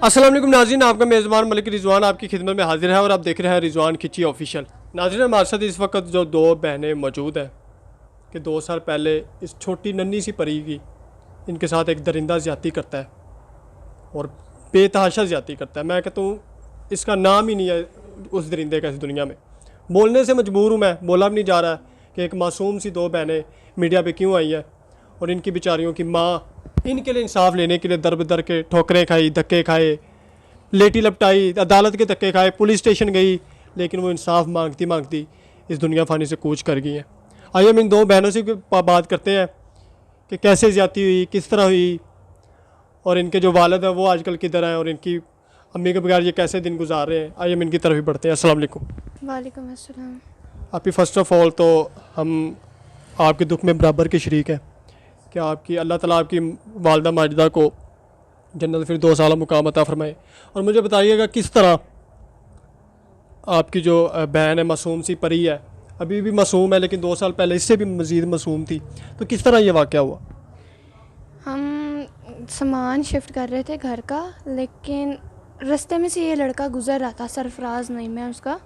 अस्सलाम वालेकुम नाज़रीन, आपका मेज़बान मलिक रिजवान आपकी खिदमत में हाजिर है और आप देख रहे हैं रिजवान खिची ऑफिशियल। नाज़रीन, हमारे साथ इस वक्त जो दो बहनें मौजूद हैं कि 2 साल पहले इस छोटी नन्ही सी परी की इनके साथ एक दरिंदा ज़्यादती करता है और बेतहाशा ज़्यादती करता है। मैं कहता हूँ इसका नाम ही नहीं है उस दरिंदे का इस दुनिया में। बोलने से मजबूर हूँ, मैं बोला भी नहीं जा रहा कि एक मासूम सी 2 बहनें मीडिया पे क्यों आई हैं और इनकी बेचारियों की माँ इनके लिए इंसाफ लेने के लिए दर बदर के ठोकरें खाई, धक्के खाए, लेटी लपटाई, अदालत के धक्के खाए, पुलिस स्टेशन गई, लेकिन वो इंसाफ मांगती मांगती इस दुनिया फ़ानी से कूच कर गई हैं। आइए हम इन 2 बहनों से बात करते हैं कि कैसे ज़्यादती हुई, किस तरह हुई और इनके जो वालिद हैं वो आजकल किधर हैं और इनकी अम्मी के बगैर ये कैसे दिन गुजार रहे हैं। आइए हम इनकी तरफ ही बढ़ते हैं। अस्सलाम वालेकुम। वालेकुम अस्सलाम। आपकी फ़र्स्ट ऑफ़ ऑल तो हम आपके दुख में बराबर के शरीक हैं कि आपकी अल्लाह ताला आपकी वालदा माजिदा को जन्नत फिर 2 साल मुकाम अता फरमाए। और मुझे बताइएगा किस तरह आपकी जो बहन है मासूम सी परी है, अभी भी मासूम है लेकिन 2 साल पहले इससे भी मज़ीद मासूम थी, तो किस तरह ये वाक़या हुआ? हम सामान शिफ्ट कर रहे थे घर का, लेकिन रास्ते में से ये लड़का गुज़र रहा था, सरफराज नाम है उसका।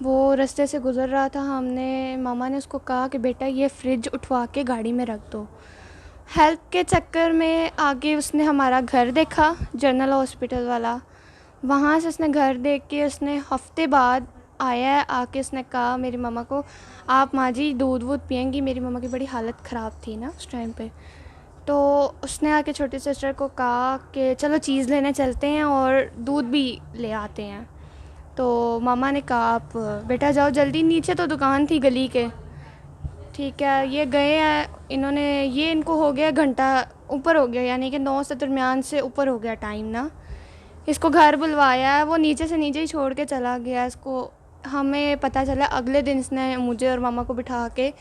वो रास्ते से गुज़र रहा था। मामा ने उसको कहा कि बेटा ये फ्रिज उठवा के गाड़ी में रख दो। हेल्प के चक्कर में आगे उसने हमारा घर देखा, जनरल हॉस्पिटल वाला। वहाँ से उसने घर देख के उसने हफ्ते बाद आया है, आके उसने कहा मेरी मम्मा को, आप माँ जी दूध वूध पियेंगी। मेरी मम्मा की बड़ी हालत ख़राब थी ना उस टाइम पे। तो उसने आके छोटी सिस्टर को कहा कि चलो चीज़ लेने चलते हैं और दूध भी ले आते हैं। तो मामा ने कहा आप बेटा जाओ जल्दी, नीचे तो दुकान थी गली के। ठीक है, ये गए हैं, इनको हो गया घंटा ऊपर हो गया, यानी कि 9 से दरमियान से ऊपर हो गया टाइम ना। इसको घर बुलवाया है, वो नीचे से नीचे ही छोड़ के चला गया इसको। हमें पता चला अगले दिन इसने मुझे और मामा को बिठा के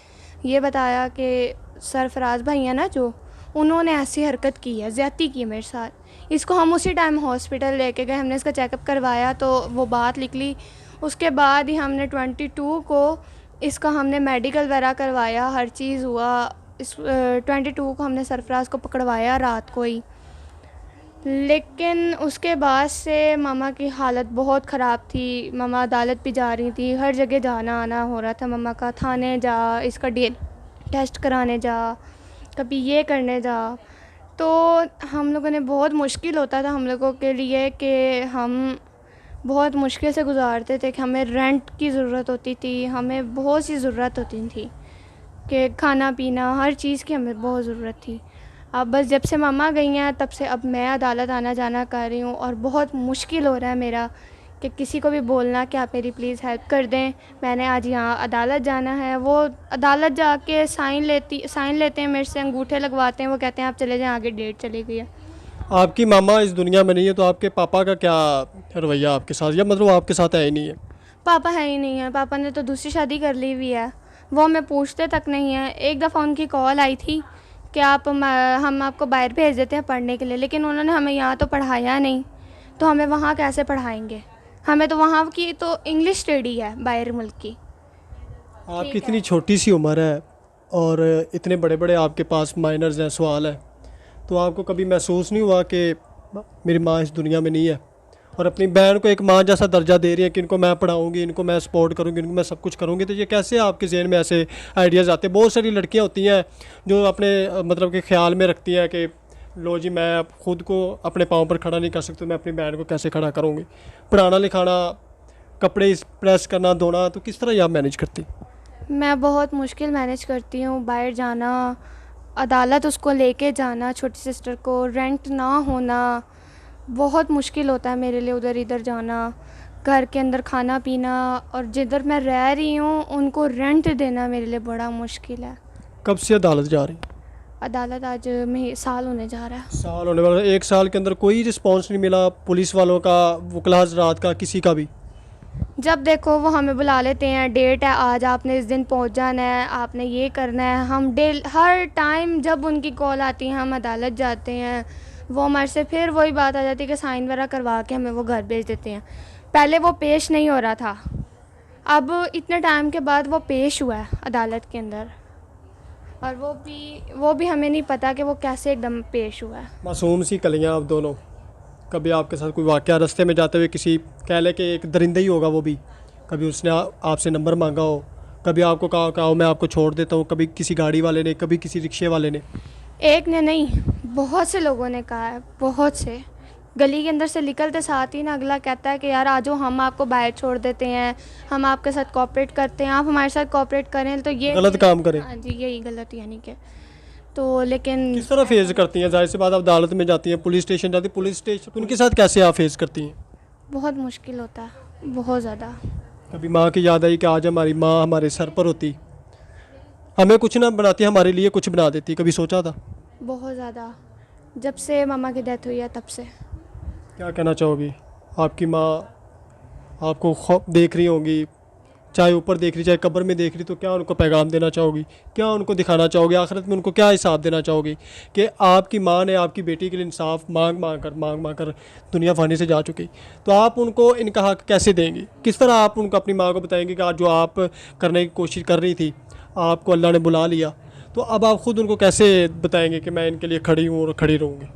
ये बताया कि सरफराज भाई है ना जो, उन्होंने ऐसी हरकत की है, ज़्यादती की है मेरे साथ। इसको हम उसी टाइम हॉस्पिटल लेके गए, हमने इसका चेकअप करवाया तो वो बात निकली। उसके बाद ही हमने 22 को इसका हमने मेडिकल वगैरह करवाया, हर चीज़ हुआ। इस 22 को हमने सरफराज को पकड़वाया रात को ही। लेकिन उसके बाद से मामा की हालत बहुत ख़राब थी। मामा अदालत भी जा रही थी, हर जगह जाना आना हो रहा था मामा का। थाने जा, इसका DNA टेस्ट कराने जा, कभी ये करने जा। तो हम लोगों ने बहुत मुश्किल होता था हम लोगों के लिए कि हम बहुत मुश्किल से गुजारते थे कि हमें रेंट की ज़रूरत होती थी, हमें बहुत सी ज़रूरत होती थी कि खाना पीना हर चीज़ की हमें बहुत ज़रूरत थी। अब बस जब से मम्मा गई हैं तब से अब मैं अदालत आना जाना कर रही हूँ और बहुत मुश्किल हो रहा है मेरा कि किसी को भी बोलना कि आप मेरी प्लीज़ हेल्प कर दें। मैंने आज यहाँ अदालत जाना है। वो अदालत जाके साइन लेते हैं मेरे से, अंगूठे लगवाते हैं, वो कहते हैं आप चले जाएं, आगे डेट चली गई है। आपकी मामा इस दुनिया में नहीं है तो आपके पापा का क्या रवैया आपके साथ, या मतलब आपके साथ है ही नहीं है? पापा है ही नहीं है, पापा ने तो दूसरी शादी कर ली हुई है, वो हमें पूछते तक नहीं है। एक दफ़ा उनकी कॉल आई थी कि हम आपको बाहर भेज देते हैं पढ़ने के लिए, लेकिन उन्होंने हमें यहाँ तो पढ़ाया नहीं, तो हमें वहाँ कैसे पढ़ाएंगे? हमें तो वहाँ की तो इंग्लिश स्टडी है बाहर मुल्क की। आपकी इतनी छोटी सी उम्र है और इतने बड़े बड़े आपके पास माइनर्स हैं, सवाल है, तो आपको कभी महसूस नहीं हुआ कि मेरी माँ इस दुनिया में नहीं है और अपनी बहन को एक माँ जैसा दर्जा दे रही है कि इनको मैं पढ़ाऊंगी, इनको मैं सपोर्ट करूंगी, इनको मैं सब कुछ करूंगी? तो ये कैसे आपके जहन में ऐसे आइडियाज़ आते हैं? बहुत सारी लड़कियां होती हैं जो अपने मतलब के ख्याल में रखती हैं कि लो जी मैं ख़ुद को अपने पाँव पर खड़ा नहीं कर सकती, मैं अपनी बहन को कैसे खड़ा करूँगी? पढ़ाना लिखाना, कपड़े प्रेस करना, धोना, तो किस तरह ये आप मैनेज करती? मैं बहुत मुश्किल मैनेज करती हूँ। बाहर जाना, अदालत उसको लेके जाना, छोटी सिस्टर को, रेंट ना होना, बहुत मुश्किल होता है मेरे लिए उधर इधर जाना। घर के अंदर खाना पीना और जिधर मैं रह रही हूँ उनको रेंट देना मेरे लिए बड़ा मुश्किल है। कब से अदालत जा रही? अदालत आज में साल होने जा रहा है। साल होने वाला? 1 साल के अंदर कोई रिस्पांस नहीं मिला पुलिस वालों का, वकला हज़रात का, किसी का भी? जब देखो वो हमें बुला लेते हैं, डेट है आज, आपने इस दिन पहुंच जाना है, आपने ये करना है। हम हर टाइम जब उनकी कॉल आती है हम अदालत जाते हैं। वो हमारे से फिर वही बात आ जाती है कि साइन वगैरह करवा के हमें वो घर भेज देते हैं। पहले वो पेश नहीं हो रहा था, अब इतने टाइम के बाद वो पेश हुआ है अदालत के अंदर, और वो भी हमें नहीं पता कि वो कैसे एकदम पेश हुआ है। मासूम सी कलियाँ आप दोनों, कभी आपके साथ कोई वाक़या रास्ते में जाते हुए किसी कह ले कि एक दरिंदा ही होगा वो भी, कभी उसने आपसे नंबर मांगा हो, कभी आपको कहा हो मैं आपको छोड़ देता हूँ, कभी किसी गाड़ी वाले ने, कभी किसी रिक्शे वाले ने? एक ने नहीं, बहुत से लोगों ने कहा है, बहुत से। गली के अंदर से निकलते साथ ही ना अगला कहता है कि यार आ जाओ, हम आपको बाहर छोड़ देते हैं, हम आपके साथ कोऑपरेट करते हैं, आप हमारे साथ कोऑपरेट करें तो ये गलत काम करें। हाँ जी, यही गलत यानी कि। तो लेकिन किस तरह फेस करती हैं? जाहिर सी बात, आप अदालत में जाती हैं, पुलिस स्टेशन जाती हैं, पुलिस स्टेशन उनके साथ कैसे आप फेस करती हैं? बहुत मुश्किल होता है, बहुत ज़्यादा। कभी माँ की याद आई कि आज हमारी माँ हमारे सर पर होती, हमें कुछ ना बनाती, हमारे लिए कुछ बना देती, कभी सोचा था? बहुत ज़्यादा। जब से मामा की डेथ हुई है तब से। क्या कहना चाहोगी? आपकी माँ आपको देख रही होंगी, चाहे ऊपर देख रही चाहे कब्र में देख रही, तो क्या उनको पैगाम देना चाहोगी? क्या उनको दिखाना चाहोगी? आखिरत में उनको क्या हिसाब देना चाहोगी कि आपकी माँ ने आपकी बेटी के लिए इंसाफ मांग मांग कर दुनिया फानी से जा चुकी, तो आप उनको इनका हक कैसे देंगी? किस तरह आप उनको अपनी माँ को बताएंगे कि आज जो आप करने की कोशिश कर रही थी, आपको अल्लाह ने बुला लिया, तो अब आप ख़ुद उनको कैसे बताएंगे कि मैं इनके लिए खड़ी हूँ और खड़ी रहूँगी?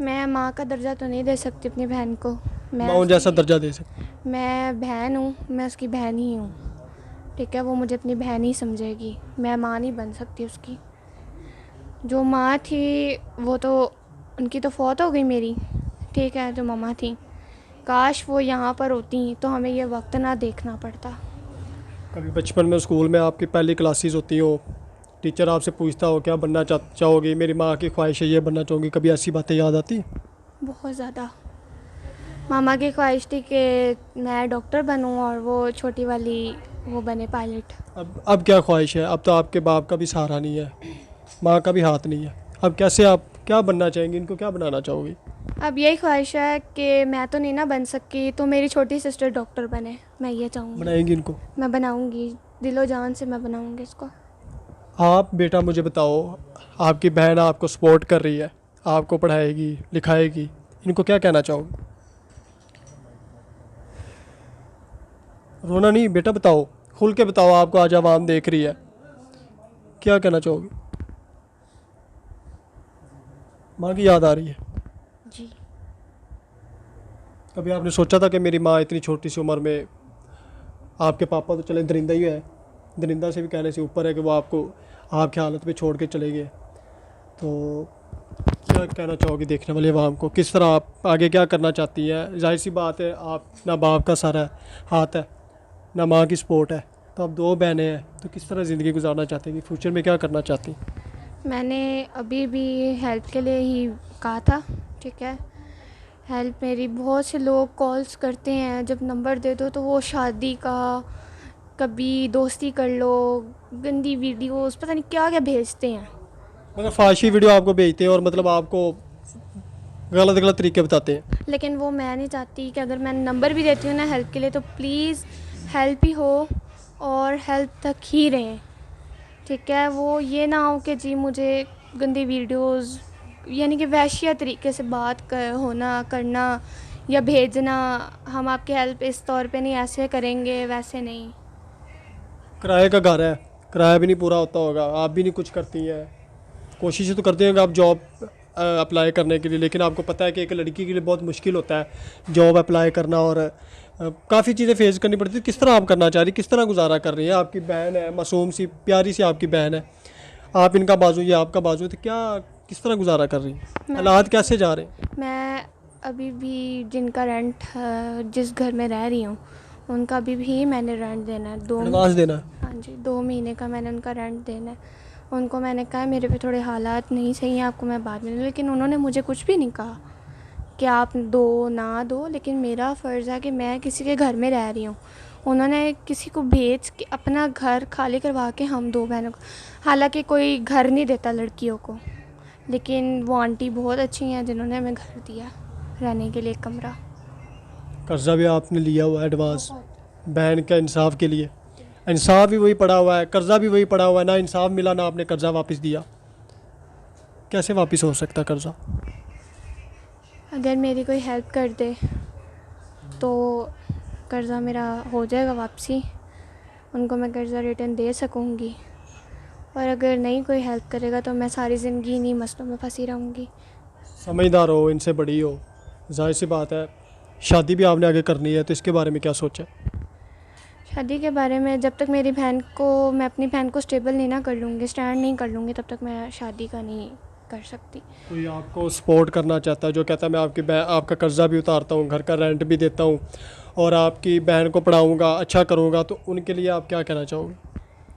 मैं माँ का दर्जा तो नहीं दे सकती अपनी बहन को। माँ जैसा दर्जा दे सकते? मैं बहन हूँ, मैं उसकी बहन ही हूँ, ठीक है। वो मुझे अपनी बहन ही समझेगी, मैं माँ नहीं बन सकती उसकी। जो माँ थी वो तो उनकी तो फौत हो गई मेरी, ठीक है। जो मम्मा थी, काश वो यहाँ पर होती तो हमें ये वक्त ना देखना पड़ता। कभी बचपन में स्कूल में आपकी पहली क्लासेस होती हो, टीचर आपसे पूछता हो क्या बनना चाहोगी, मेरी माँ की ख्वाहिश है ये बनना चाहूँगी, कभी ऐसी बातें याद आती? बहुत ज़्यादा। मामा की ख्वाहिश थी कि मैं डॉक्टर बनूं और वो छोटी वाली वो बने पायलट। अब क्या ख्वाहिश है? अब तो आपके बाप का भी सहारा नहीं है, माँ का भी हाथ नहीं है, अब कैसे आप क्या बनना चाहेंगी? इनको क्या बनाना चाहोगी? अब यही ख्वाहिश है कि मैं तो नहीं ना बन सकी तो मेरी छोटी सिस्टर डॉक्टर बने, मैं ये चाहूँगी। बनाएंगी इनको? मैं बनाऊँगी, दिलो जान से मैं बनाऊँगी इसको। आप बेटा मुझे बताओ, आपकी बहन आपको सपोर्ट कर रही है, आपको पढ़ाएगी लिखाएगी, इनको क्या कहना चाहोगे? रोना नहीं बेटा, बताओ, खुल के बताओ, आपको आज आवाम देख रही है, क्या कहना चाहोगी? माँ की याद आ रही है? जी। कभी आपने सोचा था कि मेरी माँ इतनी छोटी सी उम्र में, आपके पापा तो चले दरिंदा ही है, दरिंदा से भी कहने से ऊपर है कि वो आपको आपकी हालत में छोड़ के चले गए, तो क्या कहना चाहोगी देखने वाले आवाम को? किस तरह आप आगे क्या करना चाहती हैं? जाहिर सी बात है, आप ना बाप का सारा हाथ है ना माँ की सपोर्ट है, तो आप दो बहनें हैं, तो किस तरह ज़िंदगी गुजारना चाहती हैं? फ्यूचर में क्या करना चाहती हैं? मैंने अभी भी हेल्प के लिए ही कहा था, ठीक है। हेल्प मेरी बहुत से लोग कॉल्स करते हैं, जब नंबर दे दो तो वो शादी का, कभी दोस्ती कर लो, गंदी वीडियोस पता नहीं क्या क्या भेजते हैं। मतलब फाशी वीडियो आपको भेजते हैं और मतलब आपको गलत गलत तरीके बताते हैं? लेकिन वो मैं नहीं चाहती कि अगर मैं नंबर भी देती हूँ ना हेल्प के लिए तो प्लीज़ हेल्प ही हो और हेल्प तक ही रहें, ठीक है। वो ये ना हो कि जी मुझे गंदी वीडियोस यानी कि वैश्य तरीके से बात होना करना या भेजना, हम आपकी हेल्प इस तौर पे नहीं ऐसे करेंगे वैसे नहीं। किराए का घर है, किराया भी नहीं पूरा होता होगा, आप भी नहीं कुछ करती हैं, कोशिश तो करते हैं कि आप जॉब अप्लाई करने के लिए, लेकिन आपको पता है कि एक लड़की के लिए बहुत मुश्किल होता है जॉब अप्लाई करना और काफ़ी चीज़ें फेस करनी पड़ती है। किस तरह आप करना चाह रही, किस तरह गुजारा कर रही है? आपकी बहन है, मासूम सी प्यारी सी आपकी बहन है, आप इनका बाजू ये आपका बाजू, तो क्या किस तरह गुजारा कर रही है? हालात कैसे जा रहे हैं? मैं अभी भी जिनका रेंट जिस घर में रह रही हूँ उनका अभी भी मैंने रेंट देना है, एडवांस देना है? हाँ जी, 2 महीने का मैंने उनका रेंट देना है। उनको मैंने कहा मेरे पे थोड़े हालात नहीं सही हैं, आपको मैं बाद में दूँ, लेकिन उन्होंने मुझे कुछ भी नहीं कहा कि आप दो ना दो, लेकिन मेरा फ़र्ज़ है कि मैं किसी के घर में रह रही हूँ। उन्होंने किसी को भेज के अपना घर खाली करवा के हम 2 बहनों को, हालांकि कोई घर नहीं देता लड़कियों को, लेकिन वो आंटी बहुत अच्छी हैं जिन्होंने हमें घर दिया रहने के लिए, एक कमरा। कर्जा भी आपने लिया हुआ है एडवांस बहन का इंसाफ के लिए, इंसाफ भी वही पड़ा हुआ है, कर्जा भी वही पड़ा हुआ है, ना इंसाफ मिला ना आपने कर्जा वापस दिया, कैसे वापस हो सकता कर्जा? अगर मेरी कोई हेल्प कर दे तो कर्ज़ा मेरा हो जाएगा वापसी, उनको मैं कर्ज़ा रिटर्न दे सकूँगी, और अगर नहीं कोई हेल्प करेगा तो मैं सारी ज़िंदगी इन्हीं मसलों में फंसी रहूँगी। समझदार हो, इनसे बड़ी हो, जाहिर सी बात है शादी भी आपने आगे करनी है, तो इसके बारे में क्या सोचा है? शादी के बारे में जब तक मैं अपनी बहन को स्टेबल नहीं ना कर लूँगी, स्टैंड नहीं कर लूँगी, तब तक मैं शादी का नहीं कर सकती। कोई आपको सपोर्ट करना चाहता है जो कहता है मैं आपका कर्ज़ा भी उतारता हूँ, घर का रेंट भी देता हूँ और आपकी बहन को पढ़ाऊँगा, अच्छा करूँगा, तो उनके लिए आप क्या कहना चाहोगे?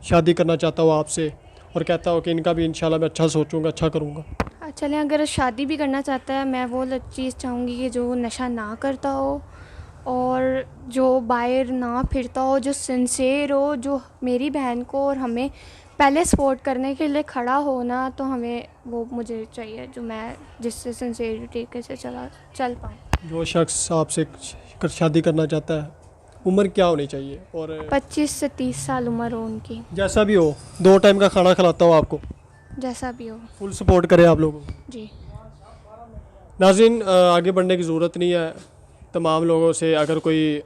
शादी करना चाहता हूँ आपसे और कहता हो कि इनका भी इंशाल्लाह मैं अच्छा सोचूंगा, अच्छा करूँगा। चलें, अगर शादी भी करना चाहता है, मैं वो चीज़ चाहूँगी कि जो नशा ना करता हो और जो बाहर ना फिरता हो, जो सिंसेर हो, जो मेरी बहन को और हमें पहले सपोर्ट करने के लिए खड़ा हो ना, तो हमें वो मुझे चाहिए जो मैं जिससे सिंसेरिटी से चल पाऊँ। जो शख्स आपसे शादी करना चाहता है, उम्र क्या होनी चाहिए? और 25 से 30 साल उम्र हो उनकी। जैसा भी हो, 2 टाइम का खाना खिलाता हो आपको, जैसा भी हो। फुल सपोर्ट करे आप लोगों को। जी। नाज़रीन, आगे बढ़ने की ज़रूरत नहीं है। तमाम लोगों से, अगर कोई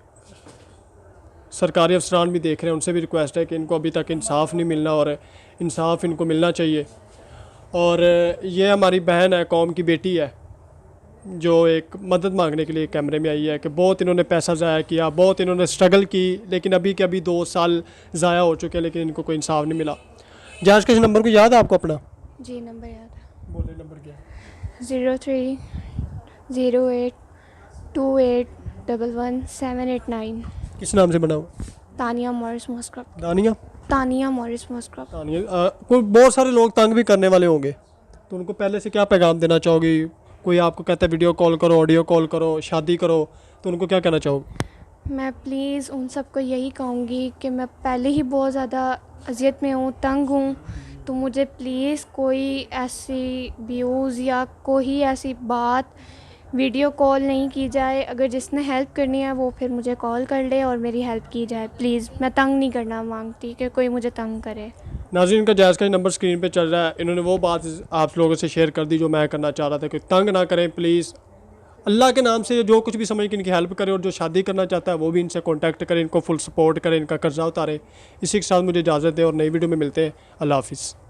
सरकारी अफसरान भी देख रहे हैं, उनसे भी रिक्वेस्ट है कि इनको अभी तक इंसाफ नहीं मिलना और इंसाफ इनको मिलना चाहिए। और ये हमारी बहन है, कौम की बेटी है, जो एक मदद मांगने के लिए कैमरे में आई है कि बहुत इन्होंने पैसा ज़ाया किया, बहुत इन्होंने स्ट्रगल की, लेकिन अभी के अभी 2 साल ज़ाया हो चुके हैं, लेकिन इनको कोई इंसाफ नहीं मिला। जांच के नंबर को याद है आपको अपना? जी, नंबर याद है। बोले नंबर क्या? 030828111789। किस नाम से बना हुआ? तानिया मॉरिस मॉस्क्रॉप। दानिया? तानिया मॉरिस मॉस्क्रॉप। तानिया। कोई बहुत सारे लोग तंग भी करने वाले होंगे, तो उनको पहले से क्या पैगाम देना चाहोगी? कोई आपको कहता है वीडियो कॉल करो, ऑडियो कॉल करो, शादी करो, तो उनको क्या कहना चाहोगे? मैं प्लीज़ उन सबको यही कहूँगी कि मैं पहले ही बहुत ज़्यादा अज़ियत में हूँ, तंग हूँ, तो मुझे प्लीज़ कोई ऐसी व्यूज़ या कोई ऐसी बात वीडियो कॉल नहीं की जाए। अगर जिसने हेल्प करनी है वो फिर मुझे कॉल कर ले और मेरी हेल्प की जाए प्लीज़। मैं तंग नहीं करना मांगती कि कोई मुझे तंग करे। नाज़रीन, का जायज़ का नंबर स्क्रीन पे चल रहा है। इन्होंने वो बात आप लोगों से शेयर कर दी जो मैं करना चाह रहा था कि तंग ना करें प्लीज़। अल्लाह के नाम से जो कुछ भी समझ के इनकी हेल्प करें, और जो शादी करना चाहता है वो भी इनसे कांटेक्ट करें, इनको फुल सपोर्ट करें, इनका कर्जा उतारें। इसी के साथ मुझे इजाज़त दें और नई वीडियो में मिलते हैं। अल्लाह हाफिज़।